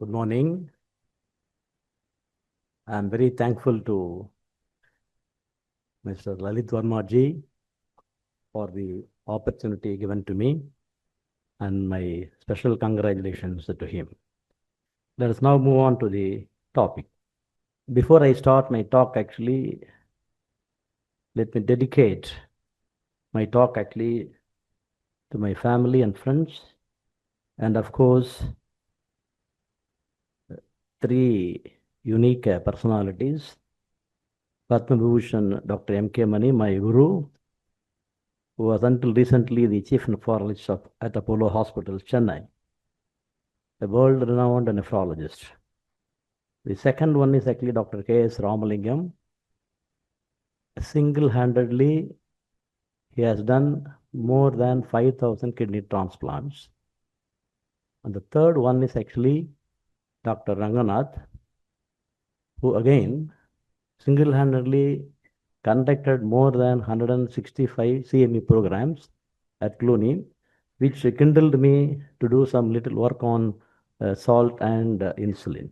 Good morning. I'm very thankful to Mr. Lalit Verma ji for the opportunity given to me, and my special congratulations to him. Let us now move on to the topic. Before I start my talk, let me dedicate my talk to my family and friends, and of course, three unique personalities. Padma Bhushan Dr. M.K. Mani, my guru, who was until recently the chief nephrologist at Apollo Hospital, Chennai, a world-renowned nephrologist. The second one is actually Dr. K.S. Ramalingam. Single-handedly, he has done more than 5,000 kidney transplants. And the third one is actually Dr. Ranganath, who again single-handedly conducted more than 165 CME programs at Clooney, which kindled me to do some little work on salt and insulin.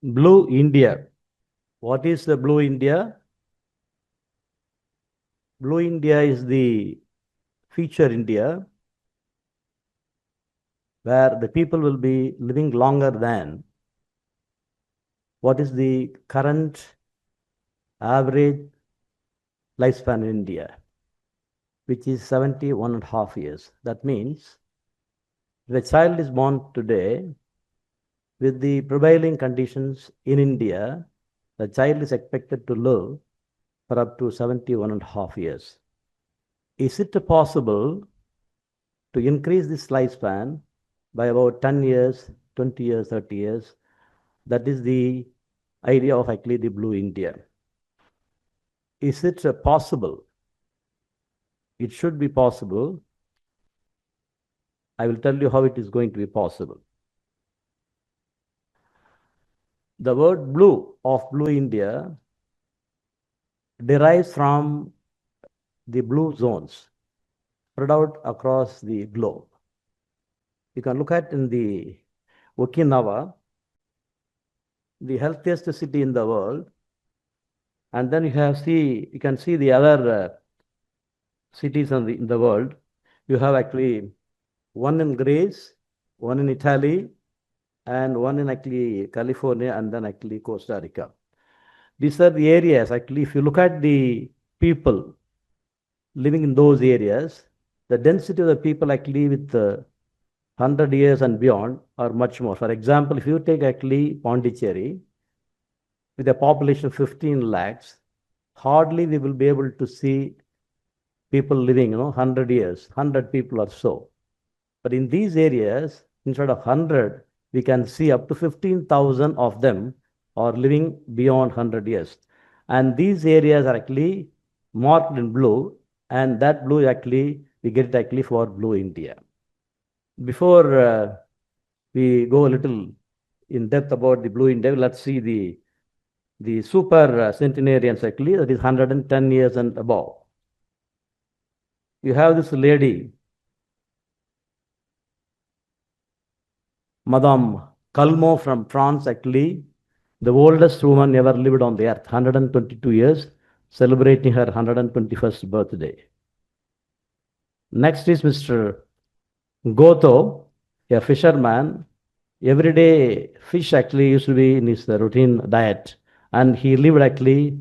Blue India. What is the Blue India? Blue India is the future India where the people will be living longer than what is the current average lifespan in India, which is 71.5 years. That means if a child is born today, with the prevailing conditions in India, the child is expected to live for up to 71.5 years. Is it possible to increase this lifespan by about 10 years, 20 years, 30 years? That is the idea of actually the Blue India. Is it possible? It should be possible. I will tell you how it is going to be possible. The word blue of Blue India derives from the blue zones spread out across the globe. You can look at in the Okinawa, the healthiest city in the world, and then you can see the other cities in the world. You have actually one in Greece, one in Italy, and one in actually California, and then actually Costa Rica. These are the areas, actually, if you look at the people living in those areas, the density of the people actually with 100 years and beyond are much more. For example, if you take actually Pondicherry, with a population of 15 lakhs, hardly we will be able to see people living, 100 years, 100 people or so. But in these areas, instead of 100, we can see up to 15,000 of them are living beyond 100 years. And these areas are actually marked in blue, and that blue actually, we get it actually for Blue India. Before we go a little in depth about the Blue India, let's see the super centenarians actually, that is 110 years and above. You have this lady, Madame Calmo from France, actually, the oldest woman ever lived on the earth, 122 years, celebrating her 121st birthday. Next is Mr. Goto, a fisherman. Every day, fish actually used to be in his routine diet, and he lived actually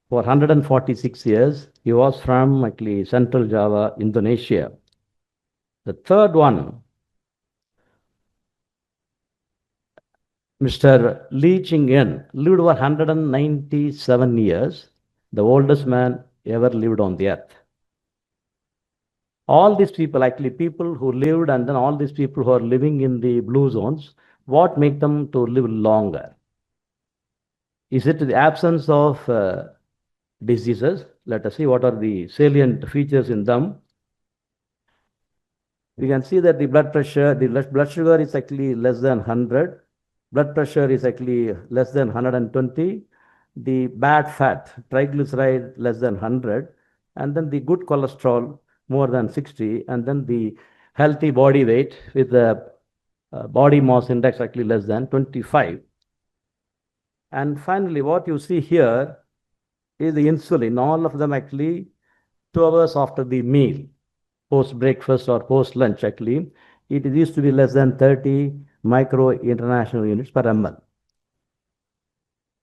for 146 years. He was from actually Central Java, Indonesia. The third one, Mr. Li Ching-yen, lived over 197 years, the oldest man ever lived on the earth. All these people, actually people who lived, and then all these people who are living in the blue zones, what make them to live longer? Is it the absence of diseases? Let us see what are the salient features in them. We can see that the blood pressure, the blood sugar is actually less than 100. Blood pressure is actually less than 120. The bad fat, triglyceride less than 100. And then the good cholesterol more than 60. And then the healthy body weight with the body mass index actually less than 25. And finally, what you see here is the insulin, all of them actually 2 hours after the meal, post breakfast or post lunch actually, it used to be less than 30 micro international units per ml.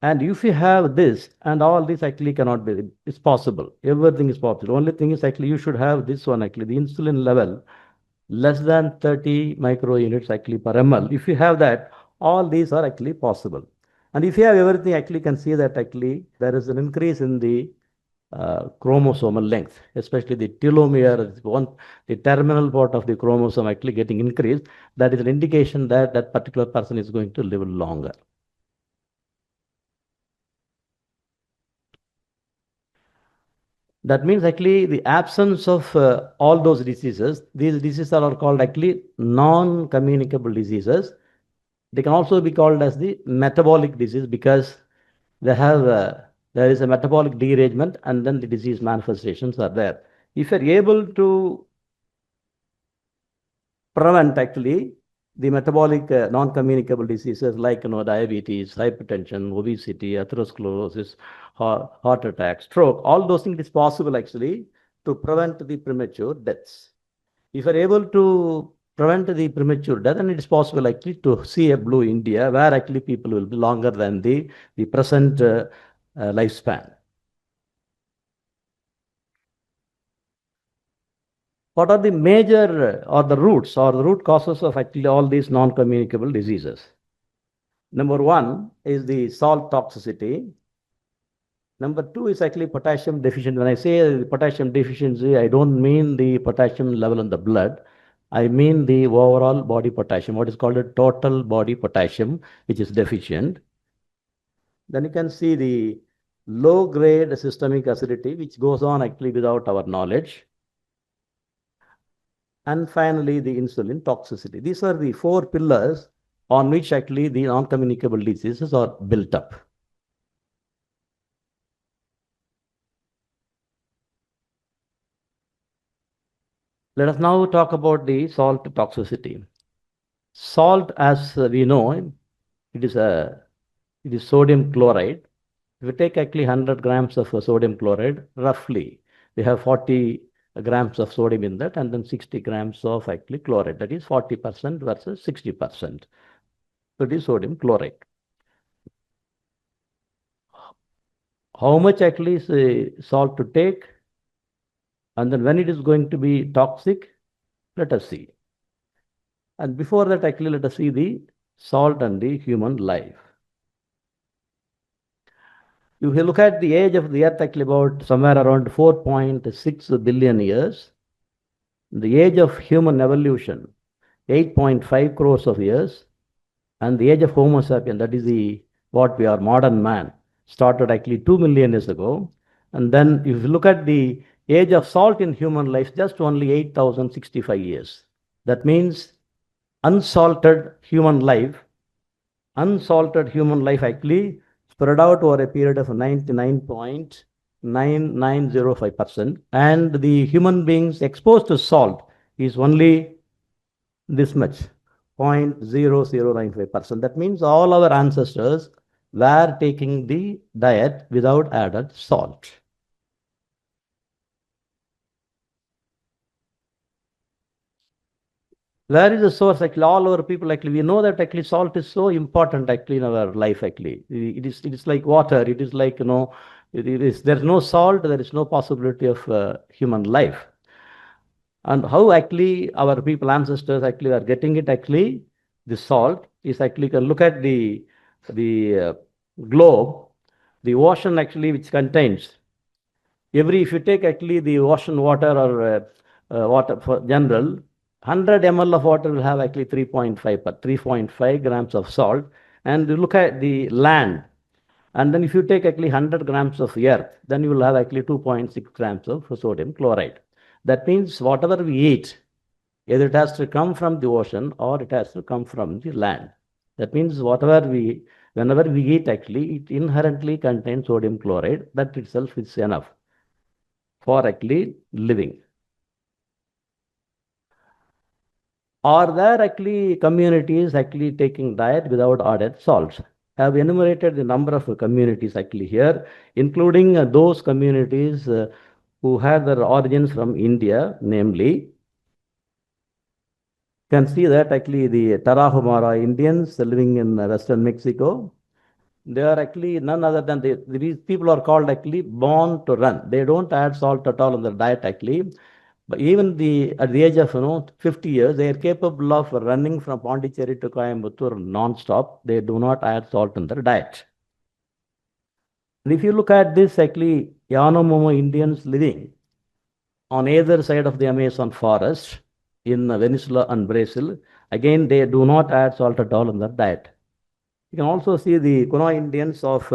And if you have this, and all this actually cannot be, it's possible. Everything is possible. Only thing is actually you should have this one actually, the insulin level less than 30 micro units actually per ml. If you have that, all these are actually possible. And if you have everything, actually can see that actually there is an increase in the chromosomal length, especially the telomere, the terminal part of the chromosome actually getting increased. That is an indication that that particular person is going to live longer. That means actually the absence of all those diseases, these diseases are called actually non-communicable diseases. They can also be called as the metabolic disease because they have there is a metabolic derangement and then the disease manifestations are there. If you're able to prevent actually the metabolic non-communicable diseases like diabetes, hypertension, obesity, atherosclerosis, heart attack, stroke, all those things is possible actually to prevent the premature deaths. If you're able to prevent the premature death, then it is possible actually to see a blue India where actually people will be longer than the present lifespan. What are the major or the roots or the root causes of actually all these non-communicable diseases? Number one is the salt toxicity. Number two is actually potassium deficiency. When I say potassium deficiency, I don't mean the potassium level in the blood. I mean the overall body potassium, what is called a total body potassium, which is deficient. Then you can see the low grade systemic acidity, which goes on actually without our knowledge. And finally, the insulin toxicity. These are the four pillars on which actually the non-communicable diseases are built up. Let us now talk about the salt toxicity. Salt, as we know, it is sodium chloride. If you take actually 100 grams of sodium chloride, roughly, we have 40 grams of sodium in that and then 60 grams of actually chloride. That is 40% versus 60%. So it is sodium chloride. How much actually is salt to take? And then when it is going to be toxic, let us see. And before that, actually, let us see the salt and the human life. If you look at the age of the earth, actually about somewhere around 4.6 billion years, the age of human evolution, 8.5 crores of years, and the age of Homo sapiens, that is the what we are modern man, started actually 2 million years ago. And then if you look at the age of salt in human life, just only 8,065 years. That means unsalted human life actually spread out over a period of 99.9905%. And the human beings exposed to salt is only this much, 0.0095%. That means all our ancestors were taking the diet without added salt. Where is the source? Actually, all our people actually we know that actually salt is so important actually in our life. Actually, it is like water. It is like there's no salt, there is no possibility of human life. And how actually our people ancestors actually are getting it actually the salt is actually you can look at the globe, the ocean actually which contains if you take actually the ocean water or water for general, 100 ml of water will have actually 3.5 grams of salt. And you look at the land, and then if you take actually 100 grams of earth, then you will have actually 2.6 grams of sodium chloride. That means whatever we eat, either it has to come from the ocean or it has to come from the land. That means whenever we eat actually, it inherently contains sodium chloride. That itself is enough for actually living. Are there actually communities actually taking diet without added salts? I have enumerated the number of communities actually here, including those communities who had their origins from India, namely, you can see that actually the Tarahumara Indians living in western Mexico, they are actually none other than these people are called actually born to run. They don't add salt at all in their diet actually. But even at the age of 50 years, they are capable of running from Pondicherry to Coimbatore non-stop. They do not add salt in their diet. And if you look at this, actually, Yanomamo Indians living on either side of the Amazon forest in Venezuela and Brazil, again, they do not add salt at all in their diet. You can also see the Kuno Indians of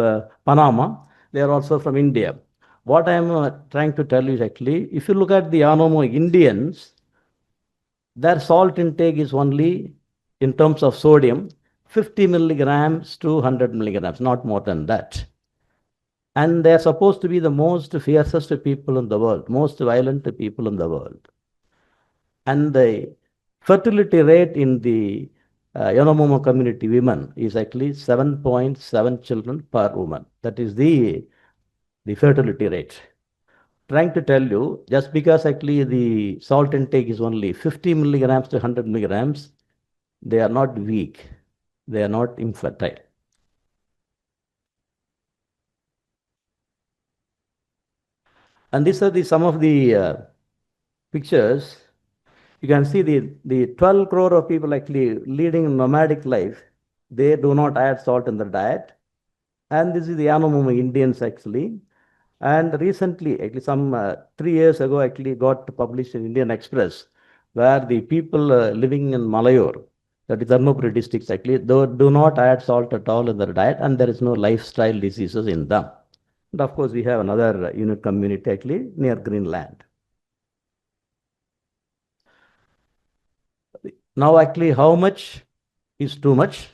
Panama. They are also from India. What I am trying to tell you is actually, if you look at the Yanomamo Indians, their salt intake is only, in terms of sodium, 50 milligrams to 100 milligrams, not more than that. And they are supposed to be the most fiercest people in the world, most violent people in the world. And the fertility rate in the Yanomamo community women is actually 7.7 children per woman. That is the fertility rate. Trying to tell you, just because actually the salt intake is only 50 milligrams to 100 milligrams, they are not weak. They are not infertile. And these are some of the pictures. You can see the 12 crore of people actually leading nomadic life. They do not add salt in their diet. And this is the Yanomamo Indians actually. And recently, actually some 3 years ago, actually got published in Indian Express, where the people living in Malayur, that is Dharmapuri districts actually, do not add salt at all in their diet, and there is no lifestyle diseases in them. And of course, we have another unit community actually near Greenland. Now, actually, how much is too much?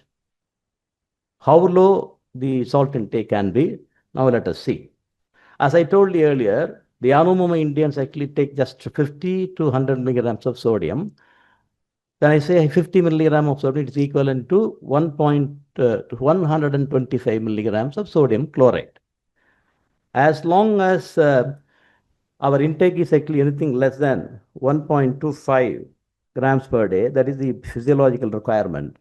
How low the salt intake can be? Now, let us see. As I told you earlier, the Yanomamo Indians actually take just 50 to 100 milligrams of sodium. When I say 50 milligram of sodium, it is equivalent to 125 milligrams of sodium chloride. As long as our intake is actually anything less than 1.25 grams per day, that is the physiological requirement.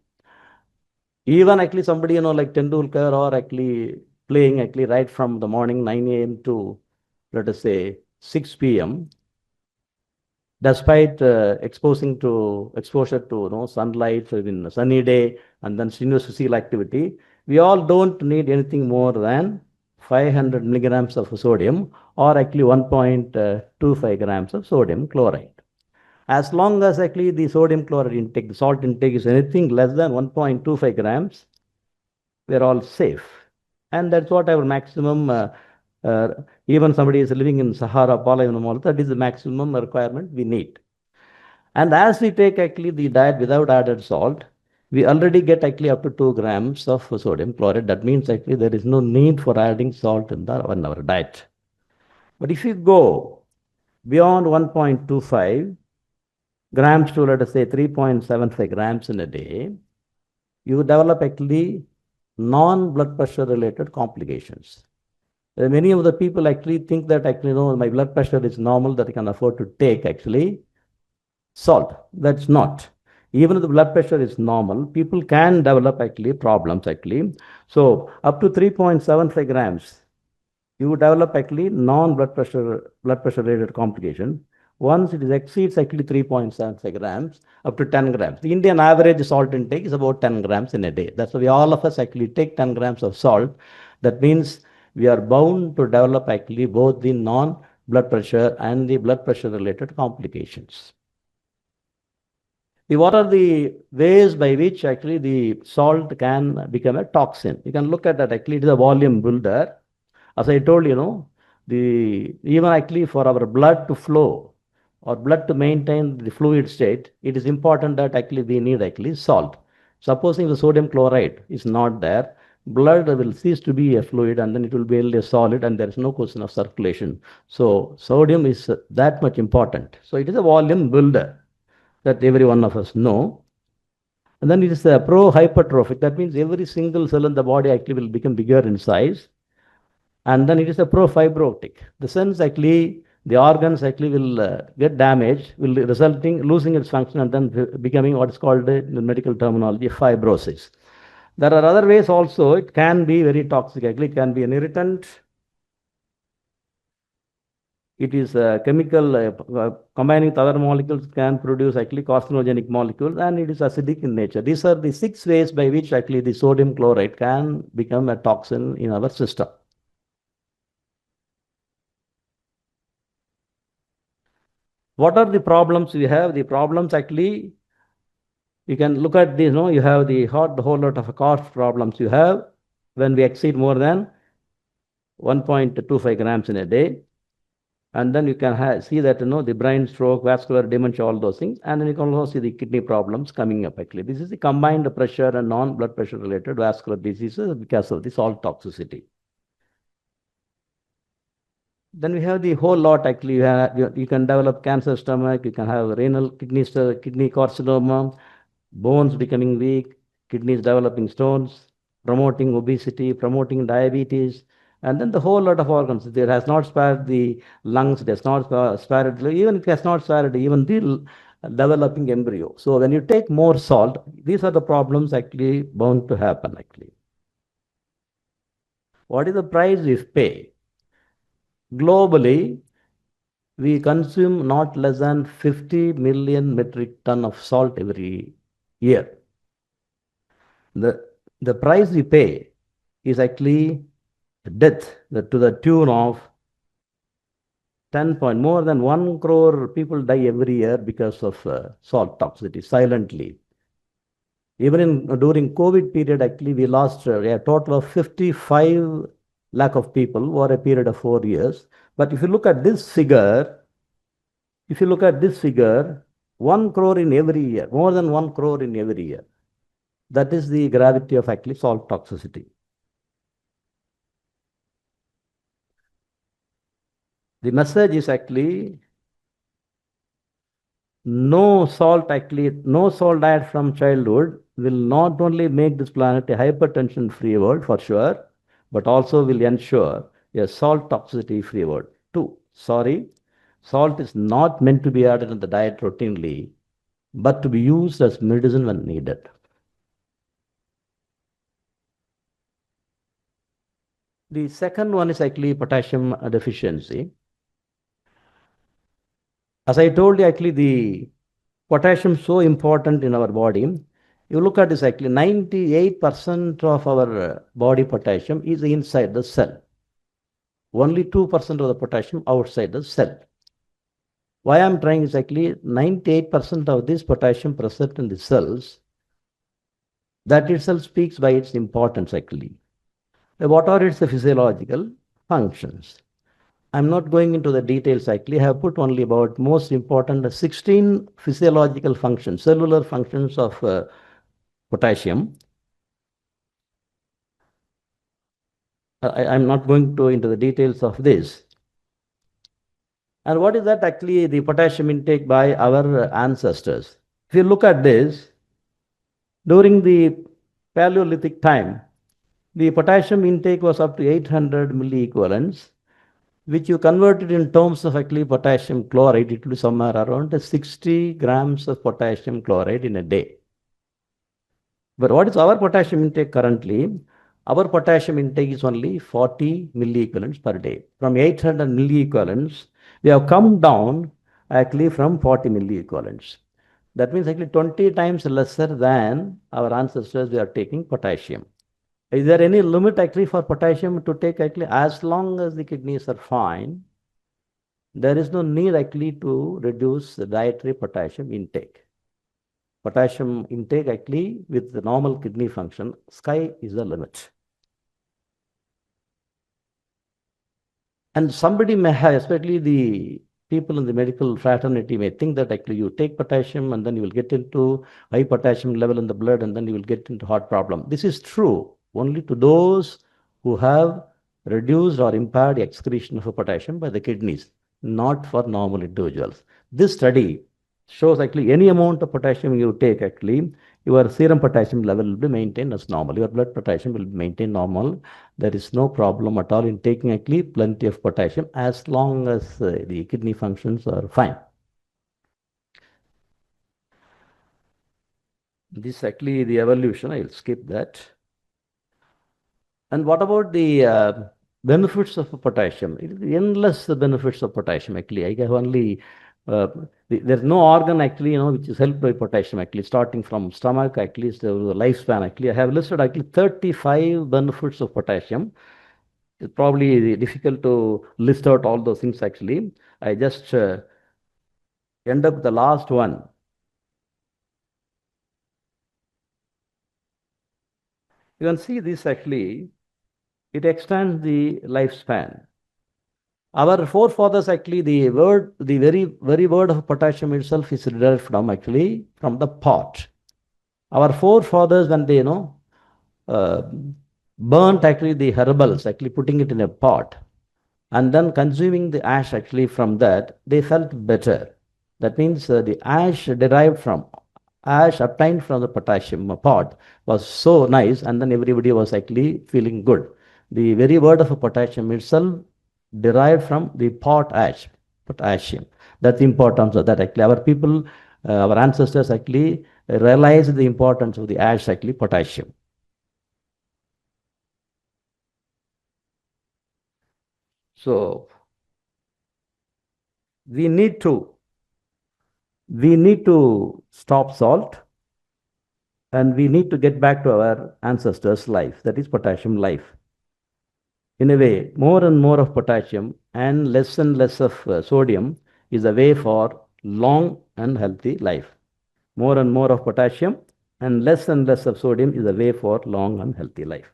Even actually somebody, like Tendulkar or actually playing actually right from the morning 9 a.m. to, let us say, 6 p.m., despite exposure to sunlight in a sunny day and then strenuous physical activity, we all don't need anything more than 500 milligrams of sodium or actually 1.25 grams of sodium chloride. As long as actually the sodium chloride intake, the salt intake is anything less than 1.25 grams, we're all safe. And that's what our maximum, even somebody is living in Sahara, Palayunam, that is the maximum requirement we need. And as we take actually the diet without added salt, we already get actually up to 2 grams of sodium chloride. That means actually there is no need for adding salt in our diet. But if you go beyond 1.25 grams to, let us say, 3.75 grams in a day, you develop actually non-blood pressure related complications. Many of the people actually think that actually, my blood pressure is normal, that I can afford to take actually salt. That's not. Even if the blood pressure is normal, people can develop actually problems actually. So up to 3.75 grams, you develop actually blood pressure related complication. Once it exceeds actually 3.75 grams, up to 10 grams. The Indian average salt intake is about 10 grams in a day. That's why all of us actually take 10 grams of salt. That means we are bound to develop actually both the non-blood pressure and the blood pressure related complications. What are the ways by which actually the salt can become a toxin? You can look at that actually, it is a volume builder. As I told you, even actually for our blood to flow or blood to maintain the fluid state, it is important that actually we need actually salt. Supposing the sodium chloride is not there, blood will cease to be a fluid and then it will be only a solid and there is no question of circulation. So sodium is that much important. So it is a volume builder. that every one of us know. And then it is the pro-hypertrophic. That means every single cell in the body actually will become bigger in size. And then it is a pro-fibrotic. The sense actually, the organs actually will get damaged, will resulting losing its function and then becoming what is called in the medical terminology fibrosis. There are other ways also. It can be very toxic. Actually, it can be an irritant. It is a chemical combining with other molecules can produce actually carcinogenic molecules, and it is acidic in nature. These are the 6 ways by which actually the sodium chloride can become a toxin in our system. What are the problems we have? The problems actually, you can look at this, you have the whole lot of cost problems you have when we exceed more than 1.25 grams in a day. And then you can see that, the brain stroke, vascular dementia, all those things. And then you can also see the kidney problems coming up actually. This is the combined pressure and non-blood pressure related vascular diseases because of the salt toxicity. Then we have the whole lot actually. You can develop cancer stomach, you can have renal kidney carcinoma, bones becoming weak, kidneys developing stones, promoting obesity, promoting diabetes, and then the whole lot of organs. It has not spared the lungs, it has not spared, even it has not spared even the developing embryo. So when you take more salt, these are the problems actually bound to happen actually. What is the price we pay? Globally, we consume not less than 50 million metric ton of salt every year. The price we pay is actually death to the tune of 10 point, more than 1 crore people die every year because of salt toxicity silently. Even during COVID period, actually, we lost a total of 55 lakh of people over a period of 4 years. But if you look at this figure, 1 crore in every year, more than 1 crore in every year. That is the gravity of actually salt toxicity. The message is actually no salt diet from childhood will not only make this planet a hypertension free world for sure, but also will ensure a salt toxicity free world too. Sorry, salt is not meant to be added in the diet routinely, but to be used as medicine when needed. The second one is actually potassium deficiency. As I told you, actually, the potassium is so important in our body. You look at this, actually, 98% of our body potassium is inside the cell. Only 2% of the potassium outside the cell. Why I'm trying is actually 98% of this potassium present in the cells. That itself speaks by its importance, actually. What are its physiological functions? I'm not going into the details actually. I have put only about most important 16 physiological functions, cellular functions of potassium. I'm not going to into the details of this. And what is that actually the potassium intake by our ancestors? If you look at this, during the Paleolithic time, the potassium intake was up to 800 milliequivalents, which you converted in terms of actually potassium chloride, it will be somewhere around 60 grams of potassium chloride in a day. But what is our potassium intake currently? Our potassium intake is only 40 milliequivalents per day. From 800 milliequivalents, we have come down actually from 40 milliequivalents. That means actually 20 times lesser than our ancestors we are taking potassium. Is there any limit actually for potassium to take actually as long as the kidneys are fine? There is no need actually to reduce the dietary potassium intake. Potassium intake actually with the normal kidney function, sky is the limit. And somebody may have, especially the people in the medical fraternity may think that actually you take potassium and then you will get into high potassium level in the blood and then you will get into heart problem. This is true only to those who have reduced or impaired excretion of potassium by the kidneys, not for normal individuals. This study shows actually any amount of potassium you take, actually, your serum potassium level will be maintained as normal. Your blood potassium will be maintained normal. There is no problem at all in taking actually plenty of potassium as long as the kidney functions are fine. This is actually the evolution. I will skip that. And what about the benefits of potassium? It is endless benefits of potassium. Actually, I have only there's no organ actually which is helped by potassium. Actually, starting from stomach, at least the lifespan. Actually, I have listed actually 35 benefits of potassium. It's probably difficult to list out all those things. Actually, I just end up the last one. You can see this actually. It extends the lifespan. Our forefathers actually, the very word of potassium itself is derived from actually from the pot. Our forefathers, when they uh, burnt actually the herbals, actually putting it in a pot, and then consuming the ash actually from that, they felt better. That means the ash obtained from the potassium pot was so nice, and then everybody was actually feeling good. The very word of potassium itself derived from the pot ash, potassium. That's the importance of that. Actually, our people, our ancestors actually realized the importance of the ash, actually potassium. So we need to we need to stop salt, and we need to get back to our ancestors' life, that is potassium life. In a way, more and more of potassium and less of sodium is a way for long and healthy life. More and more of potassium and less of sodium is a way for long and healthy life.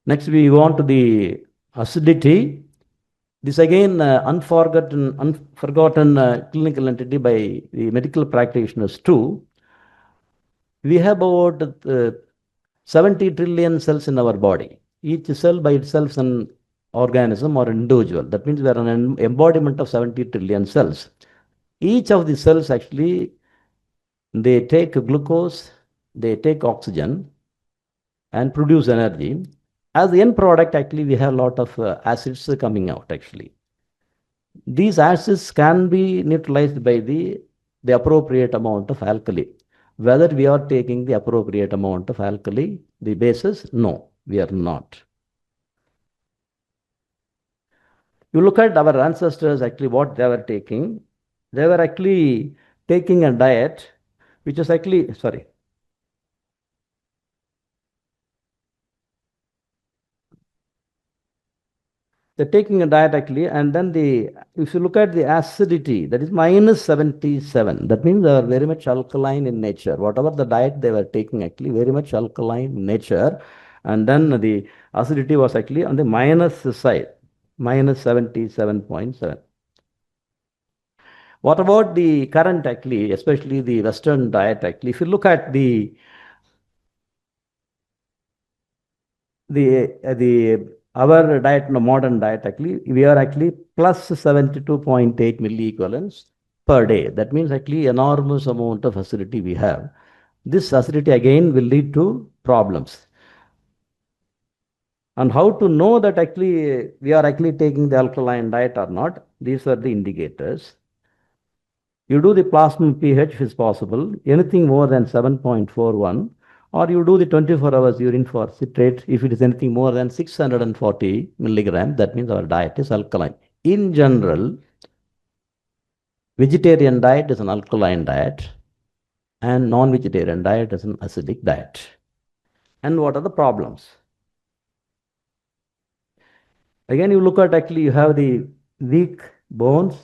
Next, we go on to the acidity. This again, unforgotten clinical entity by the medical practitioners too. We have about 70 trillion cells in our body. Each cell by itself is an organism or an individual. That means we are an embodiment of 70 trillion cells. Each of the cells actually, they take glucose, they take oxygen and produce energy. As the end product, actually, we have a lot of acids coming out actually. These acids can be neutralized by the appropriate amount of alkali. Whether we are taking the appropriate amount of alkali, the basis, no, we are not. You look at our ancestors, actually, what they were taking. They were actually taking a diet, which is actually, sorry, they're taking a diet actually, and then if you look at the acidity, that is minus 77. That means they are very much alkaline in nature. Whatever the diet they were taking, actually, very much alkaline in nature. And then the acidity was actually on the minus side, minus 77.7. What about the current, actually, especially the Western diet, actually? If you look at the our diet, no, modern diet, actually, we are actually plus 72.8 milliequivalents per day. That means actually enormous amount of acidity we have. This acidity again will lead to problems. And how to know that actually we are actually taking the alkaline diet or not? These are the indicators. You do the plasma pH if it's possible, anything more than 7.41, or you do the 24 hours urine for citrate. If it is anything more than 640 milligram, that means our diet is alkaline. In general, vegetarian diet is an alkaline diet, and non-vegetarian diet is an acidic diet. And what are the problems? Again, you look at, actually, you have the weak bones,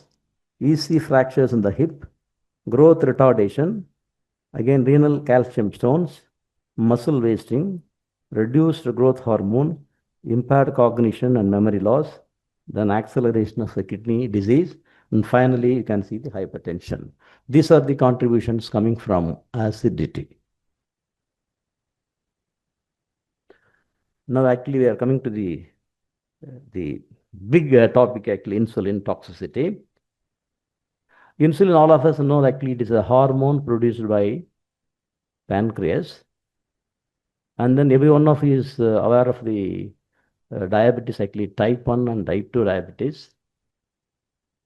easy fractures in the hip, growth retardation, again renal calcium stones, muscle wasting, reduced growth hormone, impaired cognition and memory loss, then acceleration of the kidney disease, and finally you can see the hypertension. These are the contributions coming from acidity. Now actually we are coming to the big topic, actually, insulin toxicity. Insulin, all of us know actually it is a hormone produced by pancreas. And then every one of you is aware of the diabetes, actually type 1 and type 2 diabetes.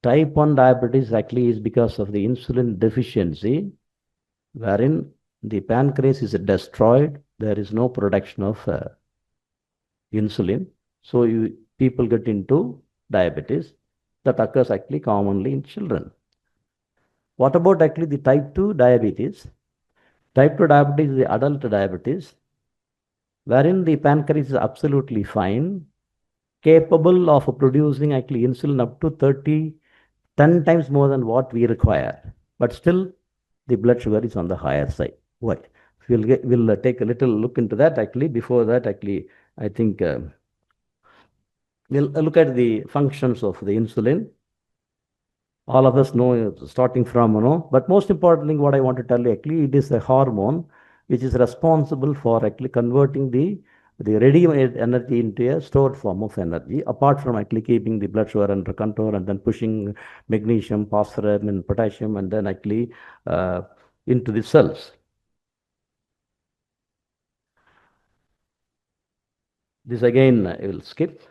Type 1 diabetes actually is because of the insulin deficiency, wherein the pancreas is destroyed. There is no production of insulin. So people get into diabetes that occurs actually commonly in children. What about actually the type 2 diabetes? Type 2 diabetes is the adult diabetes, wherein the pancreas is absolutely fine, capable of producing actually insulin up to 10 times more than what we require. But still, the blood sugar is on the higher side. Why? We'll take a little look into that actually. Before that, actually, I think we'll look at the functions of the insulin. All of us know, starting from, but most importantly, what I want to tell you, actually, it is a hormone which is responsible for actually converting the ready-made energy into a stored form of energy, apart from actually keeping the blood sugar under control and then pushing magnesium, phosphorus, and potassium, and then actually into the cells. This again, I will skip.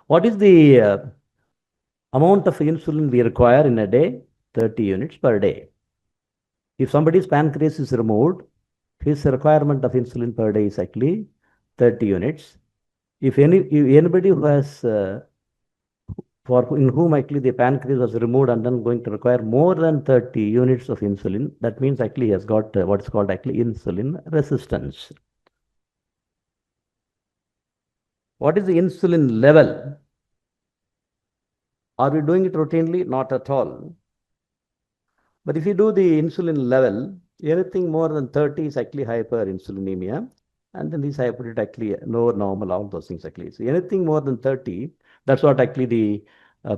What is the amount of insulin we require in a day? 30 units per day. If somebody's pancreas is removed, his requirement of insulin per day is actually 30 units. If anybody who has, in whom actually the pancreas was removed and then going to require more than 30 units of insulin, that means actually he has got what's called actually insulin resistance. What is the insulin level? Are we doing it routinely? Not at all. But if you do the insulin level, anything more than 30 is actually hyperinsulinemia. And then this hypertension actually lower normal, all those things actually. So anything more than 30, that's what actually the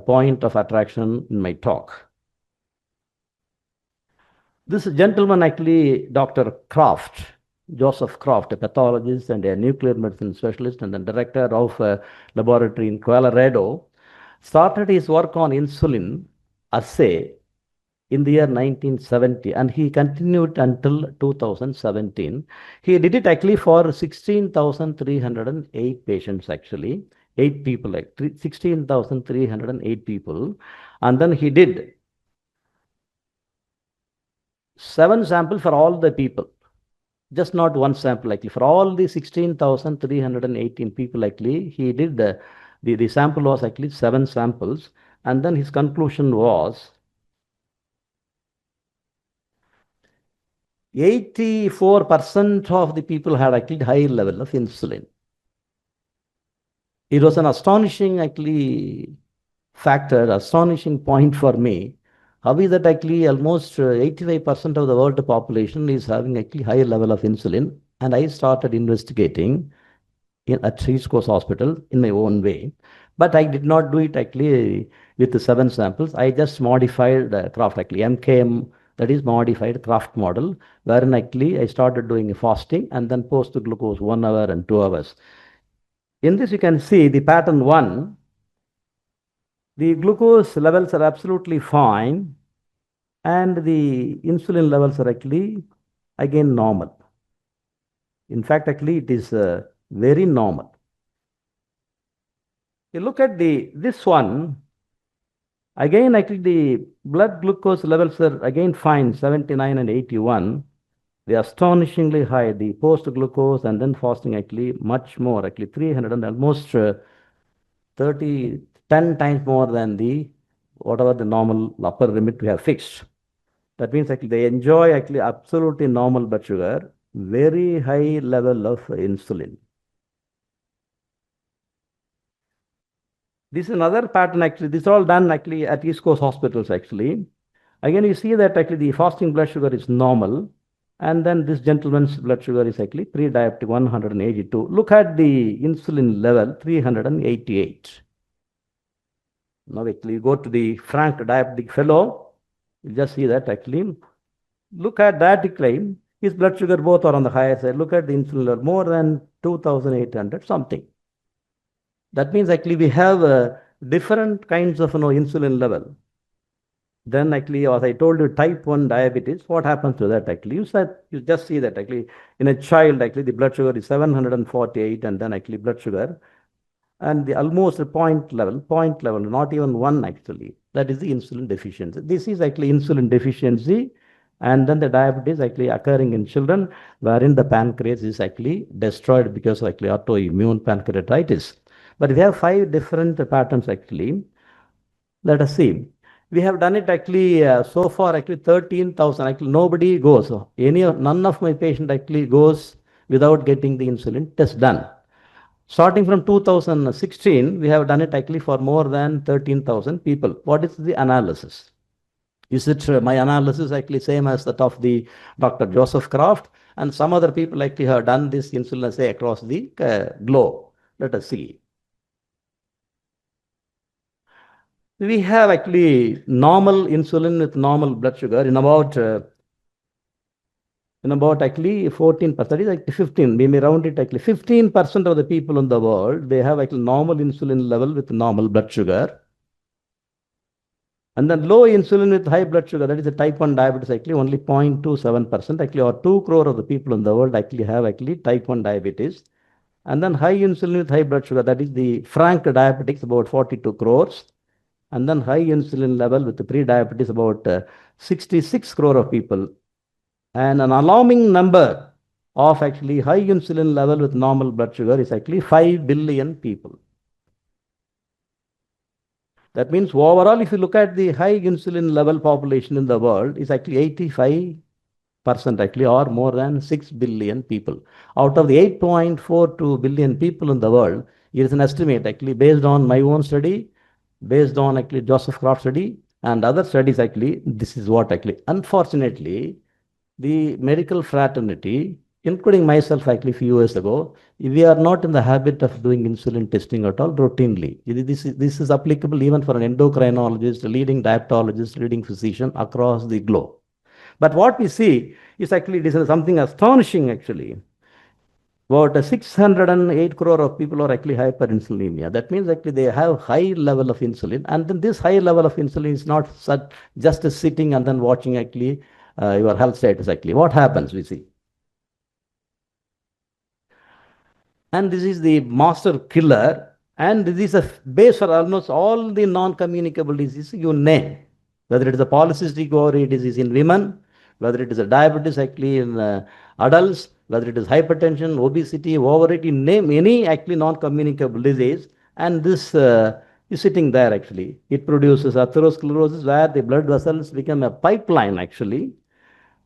point of attraction in my talk. This gentleman actually, Dr. Kraft, Joseph Kraft, a pathologist and a nuclear medicine specialist and the director of a laboratory in Colorado, started his work on insulin assay in the year 1970, and he continued until 2017. He did it actually for 16,308 patients actually, 8 people, like 16,308 people. And then he did 7 samples for all the people, just not one sample likely. For all the 16,318 people likely, he did the sample was actually 7 samples. And then his conclusion was 84% of the people had actually high level of insulin. It was an astonishing actually factor, astonishing point for me. How is that actually almost 85% of the world population is having actually higher level of insulin? And I started investigating at East Coast Hospital in my own way. But I did not do it actually with the 7 samples. I just modified Kraft actually, MKM, that is modified Kraft model, wherein actually I started doing fasting and then post the glucose 1 hour and 2 hours. In this, you can see the pattern 1. The glucose levels are absolutely fine, and the insulin levels are actually again normal. In fact, actually, it is very normal. You look at this one, again, actually, the blood glucose levels are again fine, 79 and 81. They are astonishingly high. The post-glucose and then fasting actually much more, actually 300 and almost 10 times more than whatever the normal upper limit we have fixed. That means actually they enjoy actually absolutely normal blood sugar, very high level of insulin. This is another pattern actually. This is all done actually at East Coast hospitals actually. Again, you see that actually the fasting blood sugar is normal. And then this gentleman's blood sugar is actually pre-diabetic 182. Look at the insulin level 388. Now actually you go to the frank diabetic fellow. You just see that actually. Look at that decline. His blood sugar both are on the higher side. Look at the insulin level, more than 2,800 something. That means actually we have different kinds of insulin level. Then actually, as I told you, type 1 diabetes, what happens to that actually? You just see that actually in a child, actually the blood sugar is 748 and then actually blood sugar and the almost point level, not even one actually. That is the insulin deficiency. This is actually insulin deficiency and then the diabetes actually occurring in children wherein the pancreas is actually destroyed because of actually autoimmune pancreatitis. But we have 5 different patterns actually. Let us see. We have done it actually so far actually 13,000. Actually, nobody goes. None of my patient actually goes without getting the insulin test done. Starting from 2016, we have done it actually for more than 13,000 people. What is the analysis? Is it my analysis actually same as that of the Dr. Joseph Kraft? And some other people actually have done this insulin assay across the globe. Let us see. We have actually normal insulin with normal blood sugar in about actually 14%, that is like 15, we may round it actually 15% of the people in the world, they have actually normal insulin level with normal blood sugar. And then low insulin with high blood sugar, that is the type 1 diabetes, actually only 0.27% actually, or 2 crore of the people in the world actually have actually type 1 diabetes. And then high insulin with high blood sugar, that is the frank diabetics, about 42 crores. And then high insulin level with the pre-diabetes, about 66 crore of people. And an alarming number of actually high insulin level with normal blood sugar is actually 5 billion people. That means overall, if you look at the high insulin level population in the world, is actually 85% actually, or more than 6 billion people. Out of the 8.42 billion people in the world, it is an estimate actually based on my own study, based on actually Joseph Kraft study and other studies actually, this is what actually, unfortunately, the medical fraternity, including myself actually a few years ago, we are not in the habit of doing insulin testing at all routinely. This is applicable even for an endocrinologist, a leading diabetologist, leading physician across the globe. But what we see is actually this is something astonishing actually. About 608 crore of people are actually hyperinsulinemia. That means actually they have high level of insulin, and then this high level of insulin is not just sitting and then watching actually your health status actually. What happens we see? And this is the master killer, and this is a base for almost all the non-communicable diseases you name, whether it is a polycystic ovary disease in women, whether it is a diabetes actually in adults, whether it is hypertension, obesity, overweight, you name any actually non-communicable disease, and this is sitting there actually. It produces atherosclerosis where the blood vessels become a pipeline actually,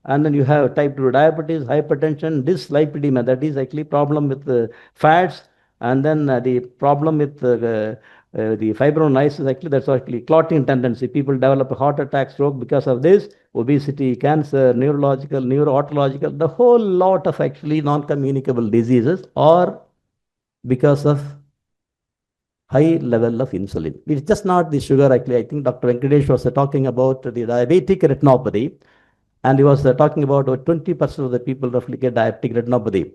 and then you have type 2 diabetes, hypertension, dyslipidemia, that is actually problem with the fats, and then the problem with the fibrinolysis, actually that's actually clotting tendency. People develop a heart attack, stroke because of this, obesity, cancer, neurological, neuroautological, the whole lot of actually non-communicable diseases are because of high level of insulin. It's just not the sugar actually. I think Dr. Venkatesh was talking about the diabetic retinopathy. And he was talking about 20% of the people roughly get diabetic retinopathy.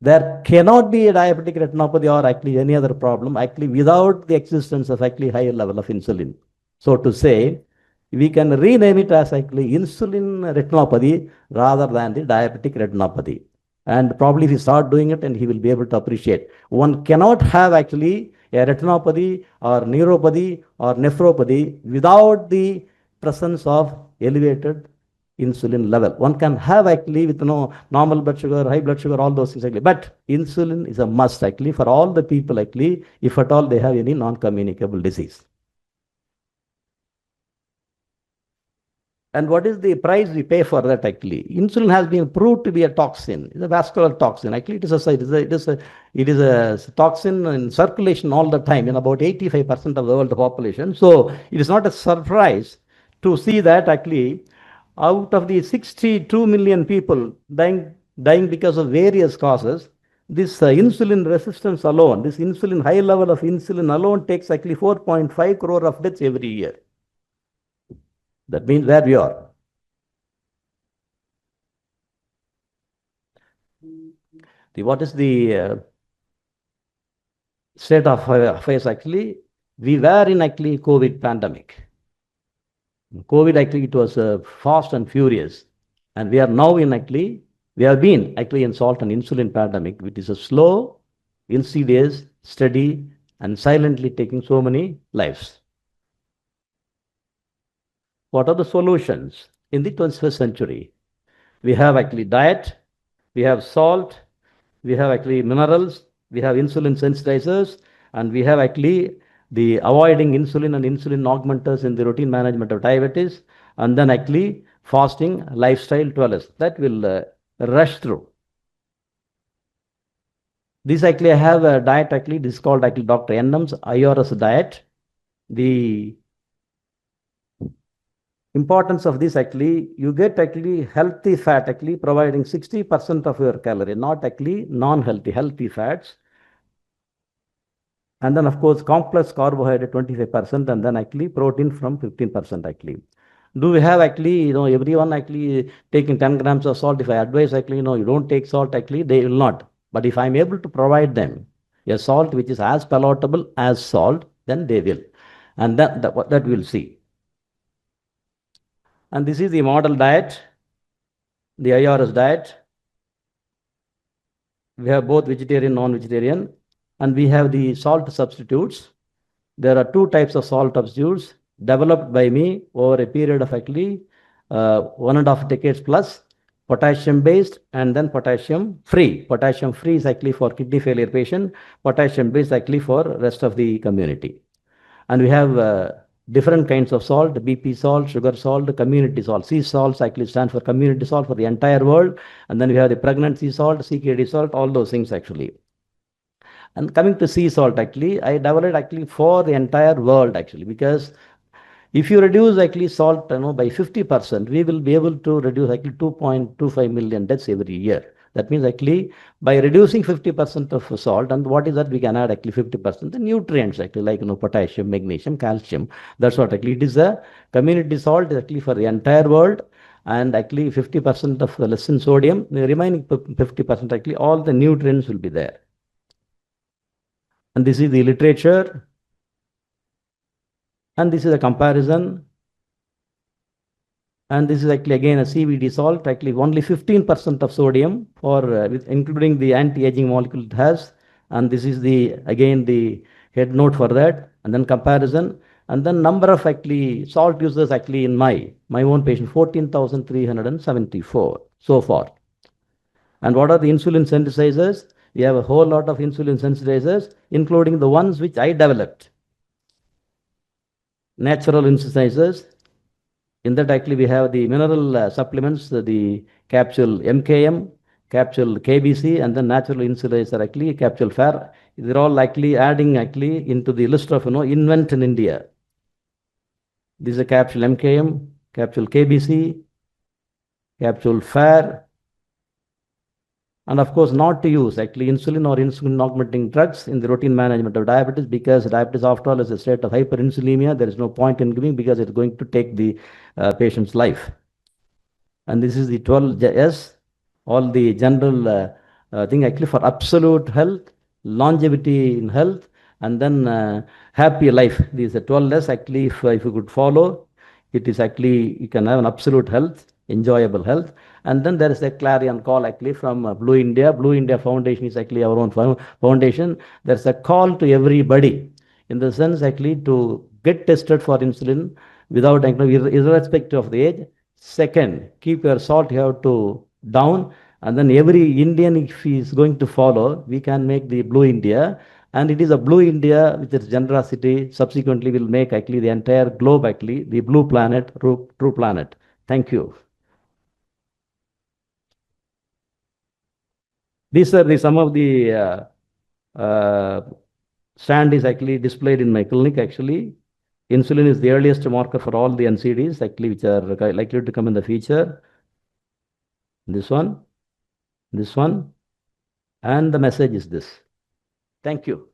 There cannot be a diabetic retinopathy or actually any other problem actually without the existence of actually higher level of insulin. So to say, we can rename it as actually insulin retinopathy rather than the diabetic retinopathy. And probably if we start doing it, and he will be able to appreciate. One cannot have actually a retinopathy or neuropathy or nephropathy without the presence of elevated insulin level. One can have actually with normal blood sugar, high blood sugar, all those things actually. But insulin is a must actually for all the people actually, if at all they have any non-communicable disease. And what is the price we pay for that actually? Insulin has been proved to be a toxin. It's a vascular toxin. Actually, it is a toxin in circulation all the time in about 85% of the world population. So it is not a surprise to see that actually out of the 62 million people dying because of various causes, this insulin resistance alone, this insulin high level of insulin alone takes actually 4.5 crore of deaths every year. That means where we are. What is the state of affairs actually, we were in actually COVID pandemic. COVID actually it was fast and furious, and we are now in actually we have been actually in salt and insulin pandemic, which is a slow, insidious, steady, and silently taking so many lives. What are the solutions in the 21st century? We have actually diet, we have salt, we have actually minerals, we have insulin sensitizers, and we have actually the avoiding insulin and insulin augmenters in the routine management of diabetes, and then actually fasting, lifestyle, 12 that will rush through. This actually I have a diet actually, this is called actually Dr. N.M.'s IRS diet. The importance of this actually, you get actually healthy fat actually providing 60% of your calorie, not actually non-healthy, healthy fats. And then of course complex carbohydrate 25%, and then actually protein from 15% actually. Do we have actually, everyone actually taking 10 grams of salt? If I advise actually, you don't take salt actually, they will not. But if I'm able to provide them a salt which is as palatable as salt, then they will. And that we'll see. And this is the model diet, the IRS diet. We have both vegetarian, non-vegetarian, and we have the salt substitutes. There are two types of salt substitutes developed by me over a period of actually 1.5 decades plus, potassium based and then potassium free. Potassium free is actually for kidney failure patient, potassium based actually for rest of the community. And we have different kinds of salt, BP salt, sugar salt, community salt. Sea salts actually stand for community salt for the entire world. And then we have the pregnancy salt, CKD salt, all those things actually. And coming to sea salt, actually, I developed actually for the entire world actually, because if you reduce actually salt, by 50%, we will be able to reduce actually 2.25 million deaths every year. That means actually by reducing 50% of salt, and what is that we can add actually 50%, the nutrients actually like potassium, magnesium, calcium. That's what actually it is a community salt actually for the entire world, and actually 50% of less in sodium, the remaining 50% actually all the nutrients will be there. And this is the literature, and this is a comparison, and this is actually again a CVD salt, actually only 15% of sodium for including the anti-aging molecule it has, and this is the again the head note for that, and then comparison, and then number of actually salt users actually in my own patient 14,374 so far. And what are the insulin sensitizers? We have a whole lot of insulin sensitizers, including the ones which I developed. Natural sensitizers. In that actually we have the mineral supplements, the capsule MKM, capsule KBC, and then natural insulator actually capsule FAR. They're all likely adding actually into the list of invent in India. This is a capsule MKM, capsule KBC, capsule FAR, and of course not to use actually insulin or insulin augmenting drugs in the routine management of diabetes, because diabetes after all is a state of hyperinsulinemia. There is no point in giving because it's going to take the patient's life. And this is the 12S, all the general thing actually for absolute health, longevity in health, and then happy life. These are 12S actually, if you could follow, it is actually, you can have an absolute health, enjoyable health. And then there is a clarion call actually from Blue India. Blue India Foundation is actually our own foundation. There's a call to everybody in the sense actually to get tested for insulin without irrespective of the age. Second, keep your salt, you have to down, and then every Indian, if he is going to follow, we can make the Blue India, and it is a Blue India with its generosity. Subsequently, will make actually the entire globe actually the blue planet, true planet. Thank you. These are some of the stand is actually displayed in my clinic actually. Insulin is the earliest marker for all the NCDs actually, which are likely to come in the future. This one, and the message is this. Thank you.